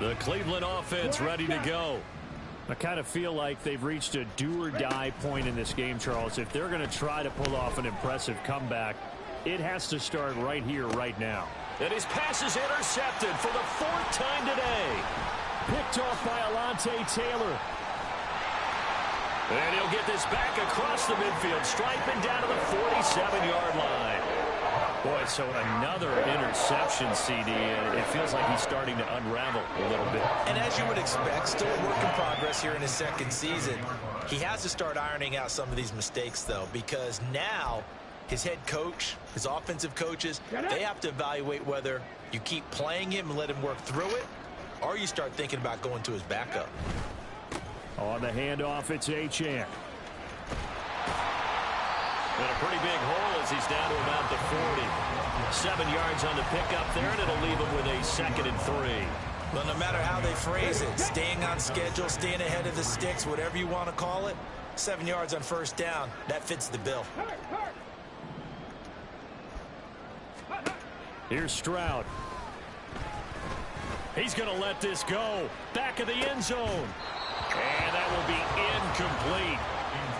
The Cleveland offense ready to go. I kind of feel like they've reached a do-or-die point in this game, Charles. If they're going to try to pull off an impressive comeback, it has to start right here, right now. And his pass is intercepted for the 4th time today. Picked off by Alontae Taylor. And he'll get this back across the midfield, striping down to the 47-yard line. Boy, so another interception, CD, and it feels like he's starting to unravel a little bit. And as you would expect, still a work in progress here in his 2nd season. He has to start ironing out some of these mistakes, though, because now his head coach, his offensive coaches, they have to evaluate whether you keep playing him and let him work through it, or you start thinking about going to his backup. On the handoff, it's Achane. And a pretty big hole as he's down to about the 40. 7 yards on the pickup there, and it'll leave him with a 2nd and 3. Well, no matter how they phrase it, staying on schedule, staying ahead of the sticks, whatever you want to call it, 7 yards on 1st down, that fits the bill. Here's Stroud. He's going to let this go. Back of the end zone. And that will be incomplete.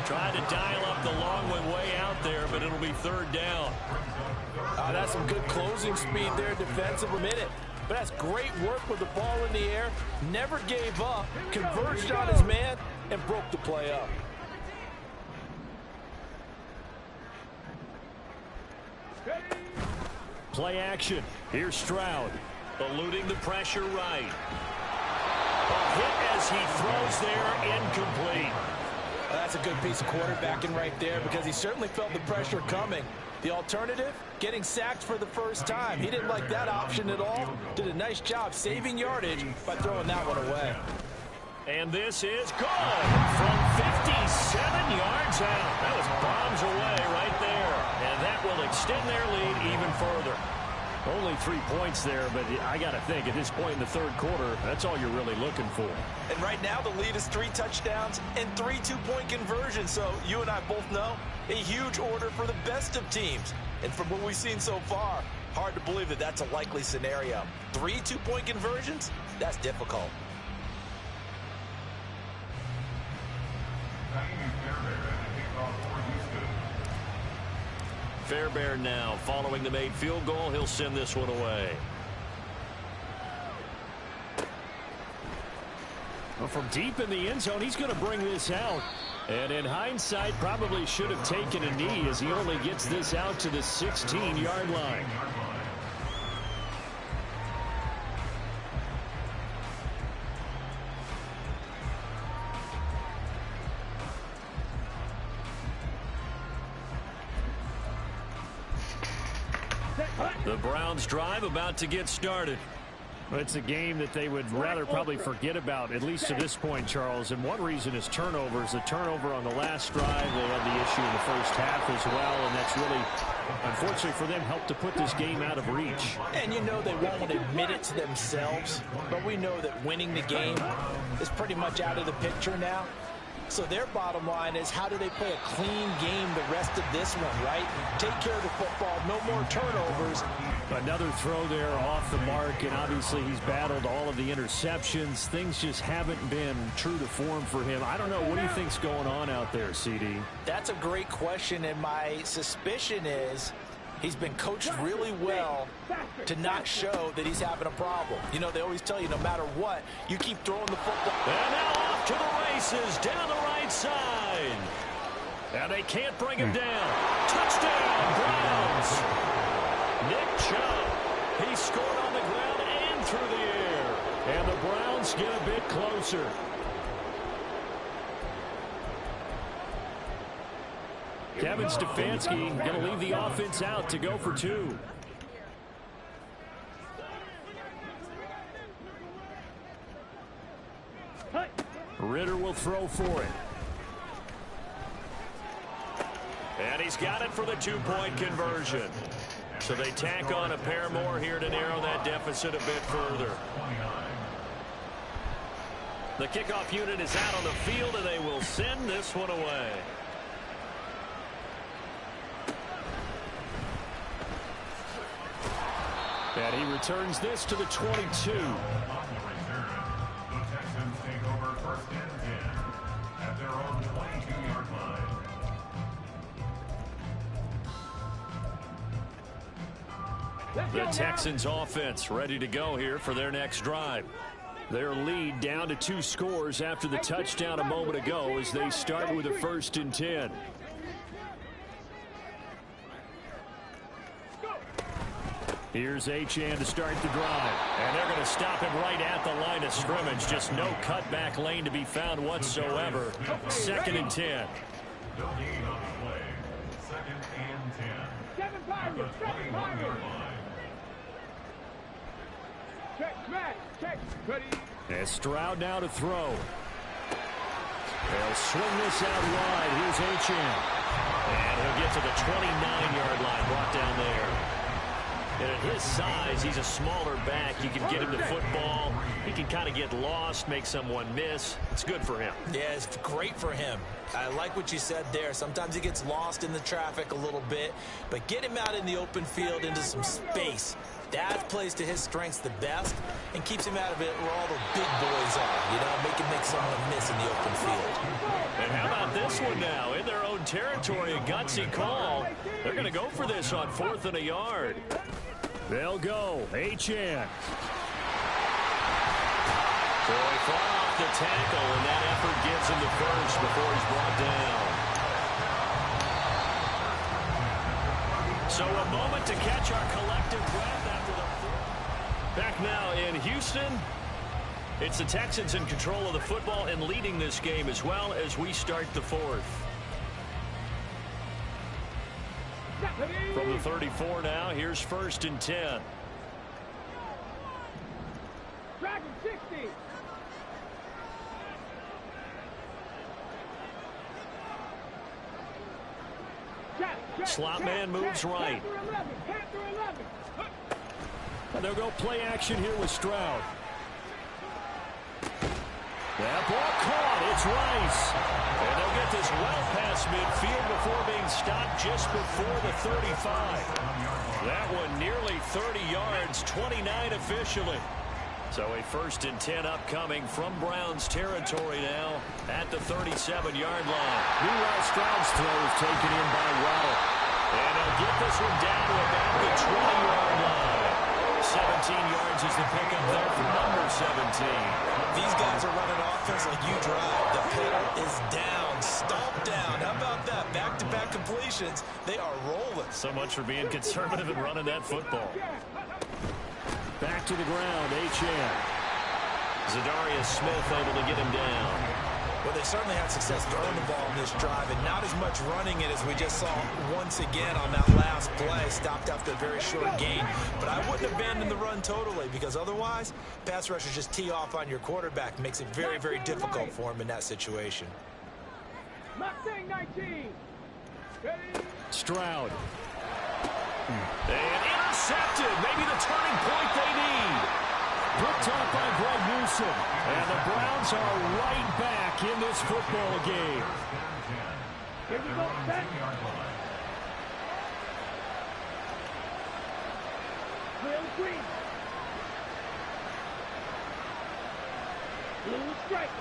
Trying to dial up the long one way out there, but it'll be 3rd down. That's some good closing speed there, defensive minute. But that's great work with the ball in the air. Never gave up, converged on his man, and broke the play up. Play action. Here's Stroud. Eluding the pressure right. A hit as he throws there, incomplete. That's a good piece of quarterbacking right there because he certainly felt the pressure coming. The alternative, getting sacked for the 1st time. He didn't like that option at all. Did a nice job saving yardage by throwing that one away. And this is good from 57 yards out. That was bombs away right there. And that will extend their lead even further. Only 3 points there, but I got to think at this point in the 3rd quarter, that's all you're really looking for. And right now the lead is 3 touchdowns and 3 two-point conversions. So you and I both know a huge order for the best of teams. And from what we've seen so far, hard to believe that that's a likely scenario. 3 two-point conversions? That's difficult. Fairbairn now following the made field goal. He'll send this one away. Well, from deep in the end zone, he's going to bring this out. And in hindsight, probably should have taken a knee as he only gets this out to the 16-yard line. The Browns drive about to get started. Well, it's a game that they would rather probably forget about, at least to this point, Charles. And one reason is turnovers. The turnover on the last drive, they had the issue in the 1st half as well. And that's really, unfortunately for them, helped to put this game out of reach. And you know they won't admit it to themselves, but we know that winning the game is pretty much out of the picture now. So their bottom line is, how do they play a clean game the rest of this one, right? Take care of the football, no more turnovers. Another throw there off the mark, and obviously he's battled all of the interceptions. Things just haven't been true to form for him. I don't know. What do you think's going on out there, CD? That's a great question, and my suspicion is he's been coached really well to not show that he's having a problem. You know, they always tell you no matter what, you keep throwing the football. And now off to the races down the right side. And they can't bring him down. Touchdown, Browns. Nick Chubb. He scored on the ground and through the air. And the Browns get a bit closer. Kevin Stefanski going to leave the offense out to go for 2. Ritter will throw for it. And he's got it for the 2-point conversion. So they tack on a pair more here to narrow that deficit a bit further. The kickoff unit is out on the field, and they will send this one away. And he returns this to the 22. Ravens take over 1st and 10 at their own 22-yard line. The Texans offense ready to go here for their next drive. Their lead down to 2 scores after the touchdown a moment ago as they start with a 1st and 10. Here's Achane to start the drive. And they're going to stop him right at the line of scrimmage. Just no cutback lane to be found whatsoever. 2nd and 10. No gain on the play. 2nd and 10. At the 21-yard line. And Stroud now to throw. They'll swing this out wide. Here's Achane. And he'll get to the 29-yard line, brought down there. And at his size, he's a smaller back. You can get him the football. He can kind of get lost, make someone miss. It's good for him. Yeah, it's great for him. I like what you said there. Sometimes he gets lost in the traffic a little bit, but get him out in the open field into some space. That plays to his strengths the best and keeps him out of it where all the big boys are. You know, make someone miss in the open field. And how about this one now? In their own territory, a gutsy call. They're going to go for this on 4th and a yard. They'll go. Achane. So he fought off the tackle, and that effort gives him the first before he's brought down. So a moment to catch our collective breath after the... Back now in Houston. It's the Texans in control of the football and leading this game as well as we start the 4th. From the 34 now, here's 1st and 10. Dragon 60. Slot man moves right. And they'll go play action here with Stroud. That ball caught. It's Rice. And they'll get this well past midfield before being stopped just before the 35. That one nearly 30 yards, 29 officially. So a 1st and 10 upcoming from Browns territory now at the 37-yard line. Meanwhile, Stroud's throw is taken in by Waddle. And they'll get this one down to about the 20-yard line. 17 yards is the pickup there for number 17. These guys are running offense like you drive. The pedal is down, stomped down. How about that? Back-to-back completions. They are rolling. So much for being conservative and running that football. Back to the ground, Achane. Zadarius Smith able to get him down. Well, they certainly had success throwing the ball in this drive, and not as much running it as we just saw once again on that last play. Stopped after a very short gain. But I wouldn't abandon the run totally, because otherwise, pass rushers just tee off on your quarterback. Makes it very, very difficult for him in that situation. Mustang 19. Stroud. And intercepted. Maybe the turning point they need. Picked up by Greg Newsom. And the Browns are right back in this football game. Here we go, set. Clear green. Blue strike.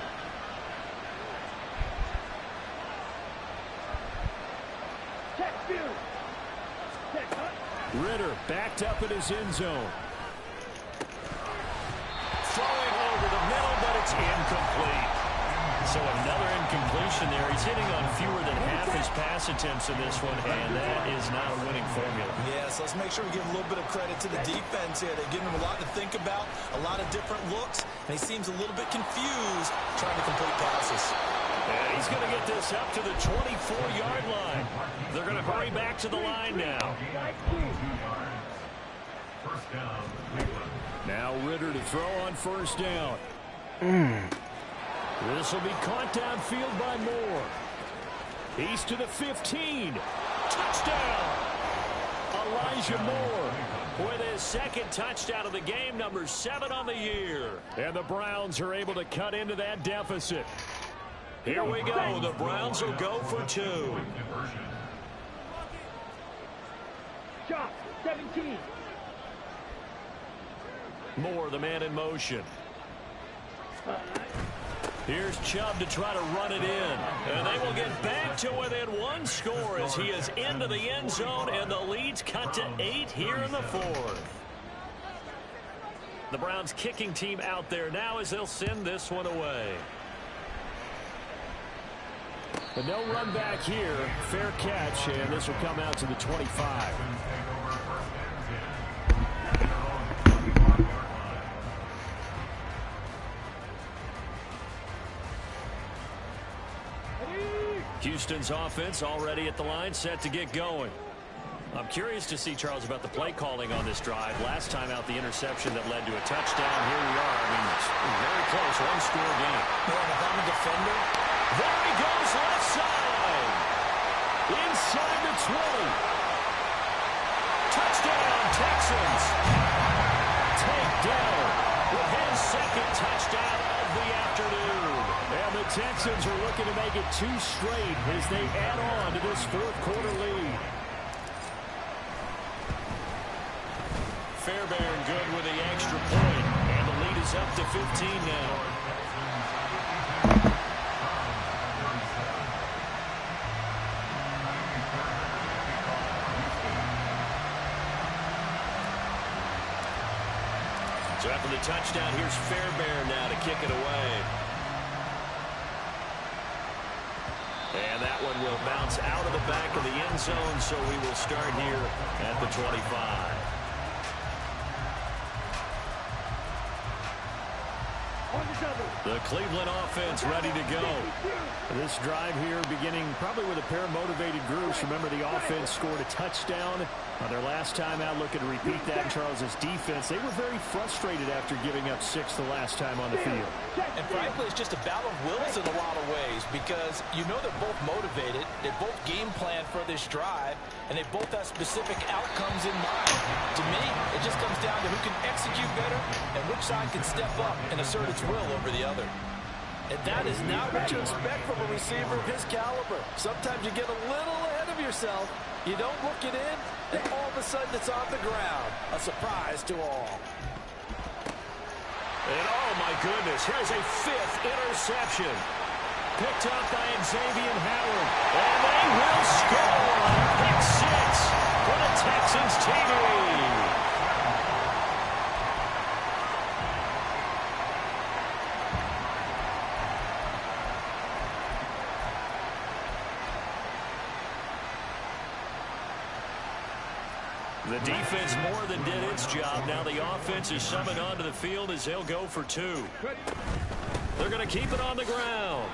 Tsz W. Ritter backed up in his end zone. Throwing over the middle, but it's incomplete. So another incompletion there. He's hitting on fewer than half his pass attempts in this one, and that is not a winning formula. Yes, let's make sure we give a little bit of credit to the defense here. They've given him a lot to think about, a lot of different looks, and he seems a little bit confused trying to complete passes. And he's going to get this up to the 24-yard line. They're going to hurry back to the line now. First down, Cleveland. Now Ritter to throw on first down. This will be caught downfield by Moore. He's to the 15. Touchdown! Elijah Moore With his second touchdown of the game, number 7 on the year. And the Browns are able to cut into that deficit. Here we go. The Browns will go for 2. Shot 17. Moore, the man in motion. Here's Chubb to try to run it in. And they will get back to within one score as he is into the end zone, and the lead's cut to 8 here in the fourth. The Browns kicking team out there now as they'll send this one away. But no run back here. Fair catch, and this will come out to the 25. Houston's offense already at the line, set to get going. I'm curious to see, Charles, about the play calling on this drive. Last time out, the interception that led to a touchdown. Here we are. I mean, it's very close, one-score game. Man, if I'm a defender, there he goes, left side. Inside the 20. Touchdown, Texans. Takedown with his second touchdown of the afternoon. And the Texans are looking to make it 2 straight as they add on to this fourth-quarter lead. Fairbairn good with the extra point, and the lead is up to 15 now. So after the touchdown, here's Fairbairn now to kick it away. And that one will bounce out of the back of the end zone, so we will start here at the 25. The Cleveland offense ready to go. This drive here beginning probably with a pair of motivated groups. Remember, the offense scored a touchdown on their last time out. Looking to repeat that in Charles's defense. They were very frustrated after giving up 6 the last time on the field. And frankly, it's just a battle of wills in a lot of ways because you know they're both motivated. They both game plan for this drive, and they both have specific outcomes in mind. To me, it just comes down to who can execute better and which side can step up and assert its will over the other. And that is not what you expect from a receiver of his caliber. Sometimes you get a little ahead of yourself. You don't look it in, and all of a sudden it's on the ground. A surprise to all. And oh my goodness, here's a 5th interception. Picked up by Xavier Howard. And they will score. Pick 6 for the Texans TV. The defense more than did its job. Now the offense is summoned onto the field as they'll go for 2. They're going to keep it on the ground.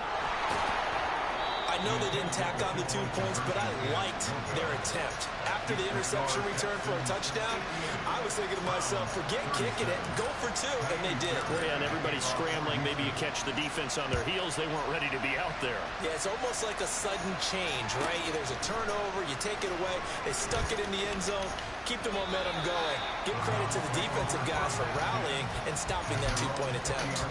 I know they didn't tack on the 2 points, but I liked their attempt. After the interception return for a touchdown, I was thinking to myself, forget kicking it, go for 2, and they did. Yeah, and everybody's scrambling. Maybe you catch the defense on their heels. They weren't ready to be out there. Yeah, it's almost like a sudden change, right? There's a turnover, you take it away, they stuck it in the end zone, keep the momentum going. Give credit to the defensive guys for rallying and stopping that 2-point attempt.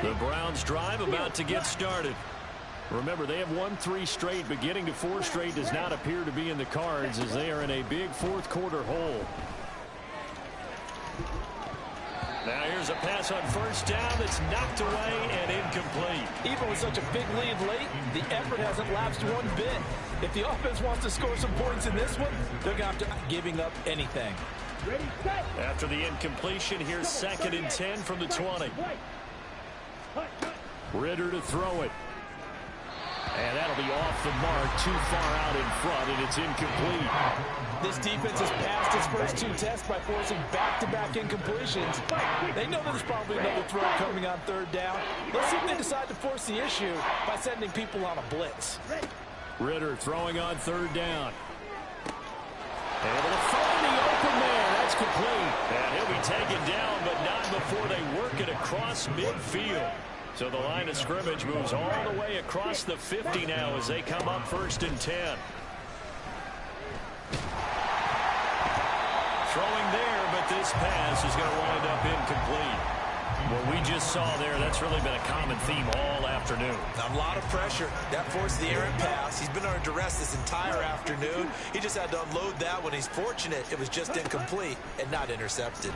The Browns drive about to get started. Remember, they have won 3 straight, but getting to 4 straight does not appear to be in the cards as they are in a big fourth-quarter hole. Now here's a pass on first down that's knocked away and incomplete. Even with such a big lead late, the effort hasn't lapsed one bit. If the offense wants to score some points in this one, they're going to have to giving up anything. After the incompletion, here's 2nd and 10 from the 20. Ritter to throw it. And that'll be off the mark, too far out in front, and it's incomplete. This defense has passed its first 2 tests by forcing back-to-back incompletions. They know there's probably another throw coming on 3rd down. Let's see if they decide to force the issue by sending people on a blitz. Ritter throwing on 3rd down. Able to find the open man. That's complete. And he'll be taken down, but not before they work it across midfield. So the line of scrimmage moves all the way across the 50 now as they come up 1st and 10. Throwing there, but this pass is going to wind up incomplete. Well, we just saw there, that's really been a common theme all afternoon. A lot of pressure. That forced the errant pass. He's been under duress this entire afternoon. He just had to unload that one. He's fortunate it was just incomplete and not intercepted.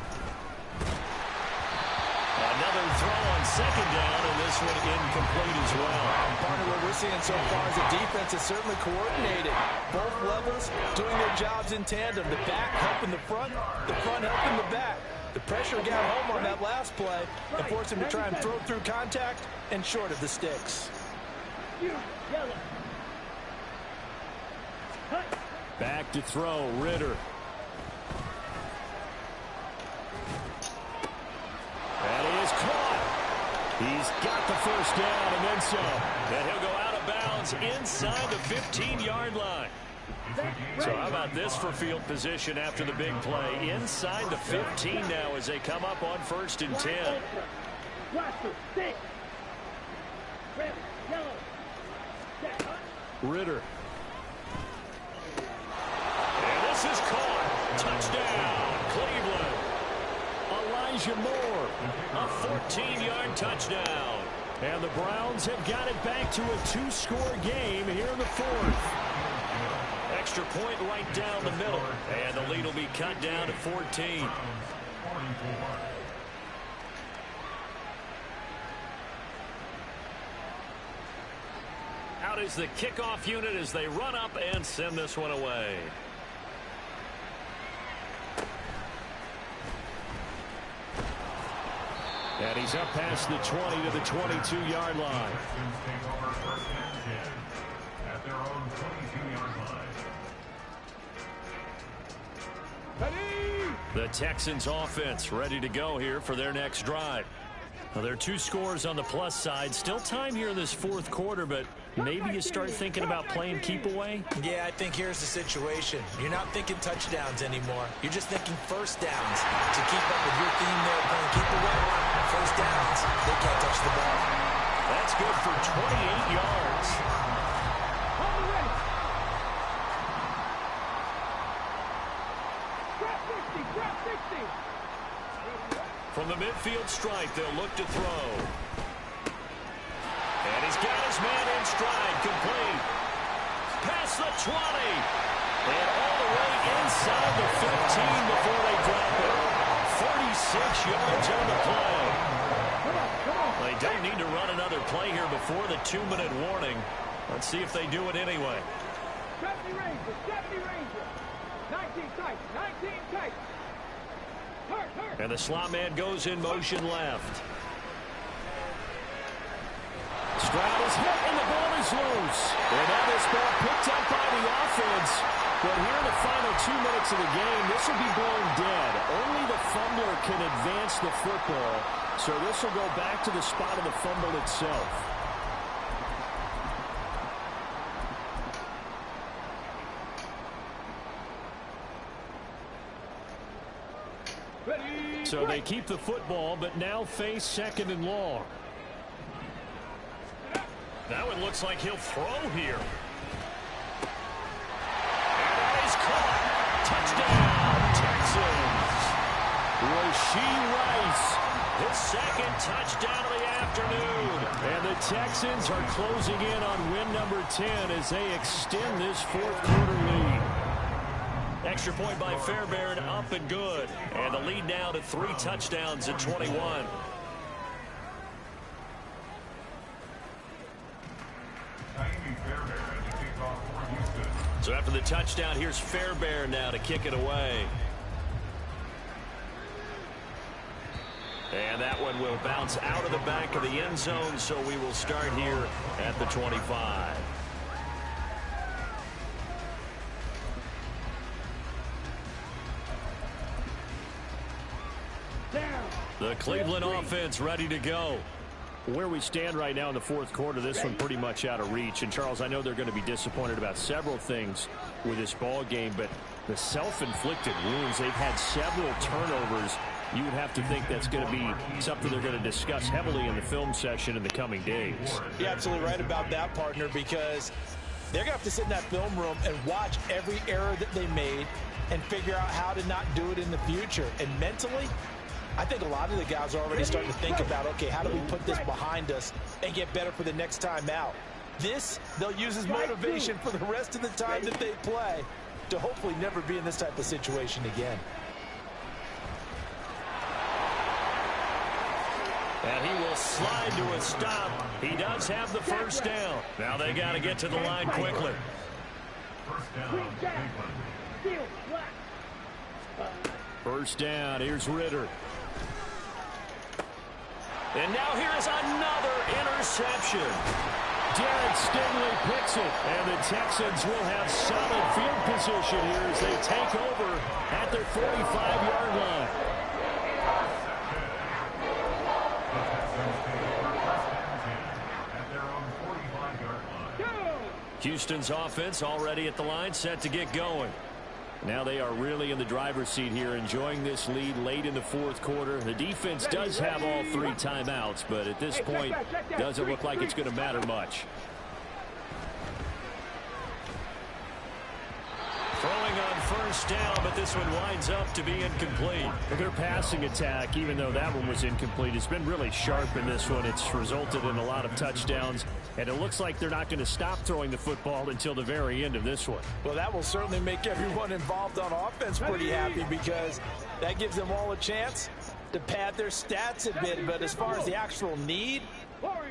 Another throw on second down, and this one incomplete as well. Partner, what we're seeing so far is the defense is certainly coordinated. Both levels doing their jobs in tandem. The back helping the front helping the back. The pressure got home on that last play and forced him to try and throw through contact and short of the sticks. Back to throw, Ritter. And he is caught. He's got the first down and then some. And he'll go out of bounds inside the 15-yard line. So how about this for field position after the big play? Inside the 15 now as they come up on 1st and 10. Ritter. And this is caught. Touchdown, Cleveland. Elijah Moore, a 14-yard touchdown. And the Browns have got it back to a 2-score game here in the 4th. Extra point right down the middle. And the lead will be cut down to 14. Out is the kickoff unit as they run up and send this one away. And he's up past the 20 to the 22-yard line. At their own 22-yard line. The Texans offense ready to go here for their next drive. Now, there are 2 scores on the plus side. Still time here in this 4th quarter, but maybe you start thinking about playing keep away? Yeah, I think here's the situation. You're not thinking touchdowns anymore. You're just thinking first downs. To keep up with your theme there, playing keep away, first downs, they can't touch the ball. That's good for 28 yards. From the midfield stripe, they'll look to throw. And he's got his man in stride, complete. Past the 20. And all the way inside the 15 before they drop it. 36 yards on the play. They don't need to run another play here before the 2-minute warning. Let's see if they do it anyway. 70 Rangers. 19 tight, 19 tight. And the slot man goes in motion left. Stroud is hit and the ball is loose. And that is ball picked up by the offense. But here in the final 2 minutes of the game, this will be blown dead. Only the fumbler can advance the football. So this will go back to the spot of the fumble itself. So they keep the football, but now face 2nd and long. That one looks like he'll throw here. And that is caught. Touchdown, Texans. Rasheed Rice, his 2nd touchdown of the afternoon. And the Texans are closing in on win number 10 as they extend this 4th quarter lead. Extra point by Fairbairn, up and good. And the lead now to 3 touchdowns at 21. So after the touchdown, here's Fairbairn now to kick it away. And that one will bounce out of the back of the end zone, so we will start here at the 25. The Cleveland offense ready to go. Where we stand right now in the 4th quarter, this one pretty much out of reach. And, Charles, I know they're going to be disappointed about several things with this ball game, but the self-inflicted wounds, they've had several turnovers. You would have to think that's going to be something they're going to discuss heavily in the film session in the coming days. You're absolutely right about that, partner, because they're going to have to sit in that film room and watch every error that they made and figure out how to not do it in the future. And mentally, I think a lot of the guys are already starting to think about, okay, how do we put this behind us and get better for the next time out? This, they'll use as motivation for the rest of the time that they play to hopefully never be in this type of situation again. And he will slide to a stop. He does have the first down. Now they got to get to the line quickly. First down, here's Ritter. And now here is another interception. Derek Stingley picks it. And the Texans will have solid field position here as they take over at their 45-yard line. Houston's offense already at the line, set to get going. Now they are really in the driver's seat here, enjoying this lead late in the fourth quarter. The defense does have all 3 timeouts, but at this point, doesn't look like it's going to matter much. Throwing on first down, but this one winds up to be incomplete. Their passing attack, even though that one was incomplete, has been really sharp in this one. It's resulted in a lot of touchdowns, and it looks like they're not going to stop throwing the football until the very end of this one. Well, that will certainly make everyone involved on offense pretty happy, because that gives them all a chance to pad their stats a bit. But as far as the actual need,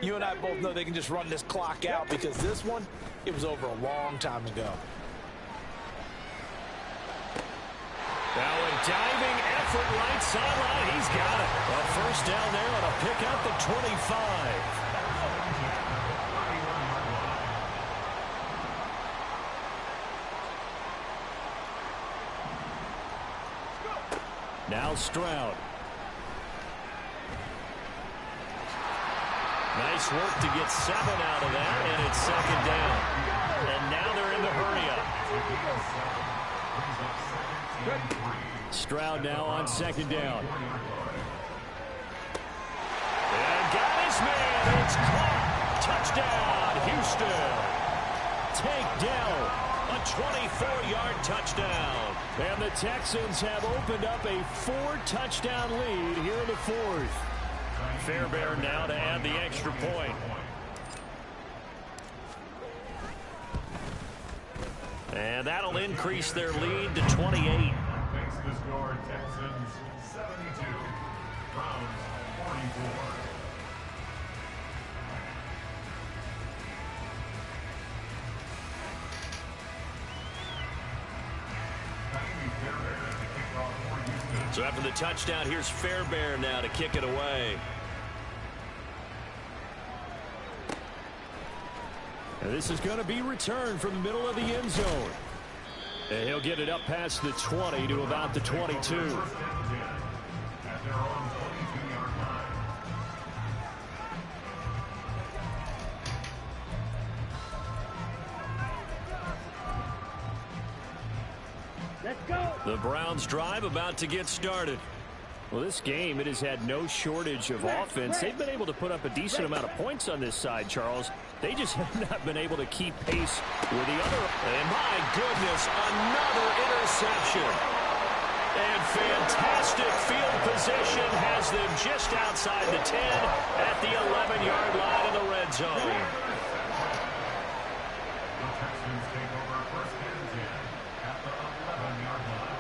you and I both know they can just run this clock out, because this one, it was over a long time ago. Now a diving effort right sideline. He's got it. A first down there on a pickup at 25. Now Stroud. Nice work to get 7 out of that, and it's second down. And now they're in the hurry up. Stroud now on second down. And got his man. It's caught. Touchdown, Houston. Take down. A 24-yard touchdown. And the Texans have opened up a 4-touchdown lead here in the fourth. Fairbairn now to add the extra point. And that'll increase their lead to 28. Makes the score Texans 72, Browns 44. So after the touchdown, here's Fairbairn now to kick it away. And this is going to be returned from the middle of the end zone. And he'll get it up past the 20 to about the 22. Let's go. The Browns drive about to get started. Well, this game, it has had no shortage of offense. They've been able to put up a decent amount of points on this side, Charles. They just have not been able to keep pace with the other. And my goodness, another interception. And fantastic field position has them just outside the 10 at the 11-yard line in the red zone. The Texans take over first and 10 at the 11-yard line.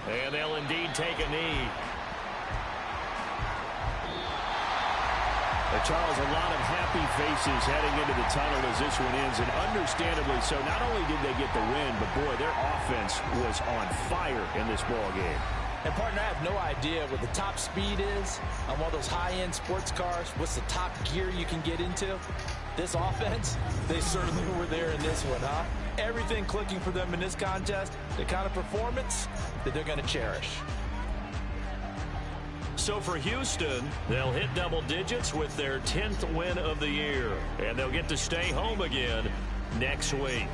And they'll indeed take a knee. Charles, a lot of happy faces heading into the tunnel as this one ends, and understandably so. Not only did they get the win, but boy, their offense was on fire in this ball game. And partner, I have no idea what the top speed is on one of those high-end sports cars. What's the top gear you can get into? This offense, they certainly were there in this one, huh? Everything clicking for them in this contest, the kind of performance that they're going to cherish. So for Houston, they'll hit double digits with their 10th win of the year, and they'll get to stay home again next week.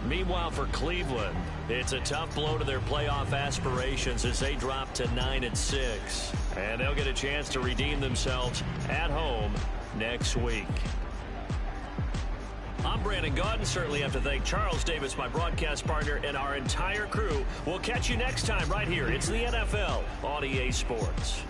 Meanwhile, for Cleveland, it's a tough blow to their playoff aspirations as they drop to 9-6, and they'll get a chance to redeem themselves at home next week. I'm Brandon Gaudin. Certainly have to thank Charles Davis, my broadcast partner, and our entire crew. We'll catch you next time right here. It's the NFL on EA Sports.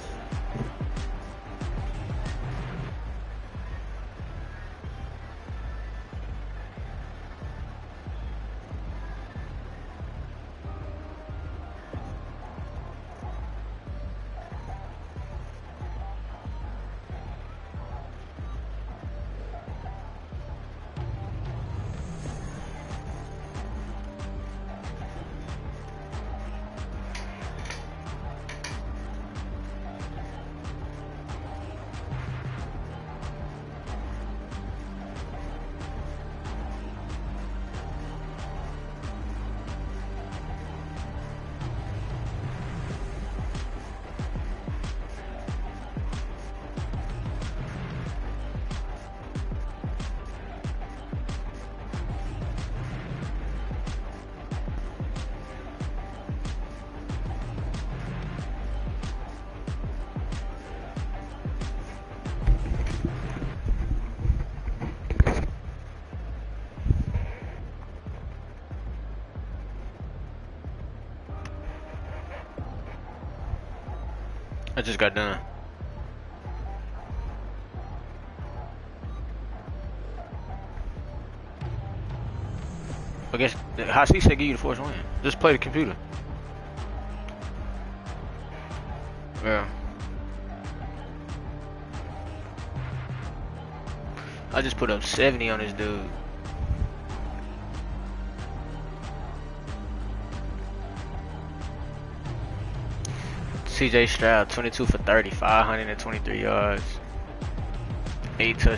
I just got done. I guess how she said give you the force win. Just play the computer. Yeah. I just put up 70 on this dude. CJ Stroud, 22 for 30, 523 yards, 8 touchdowns.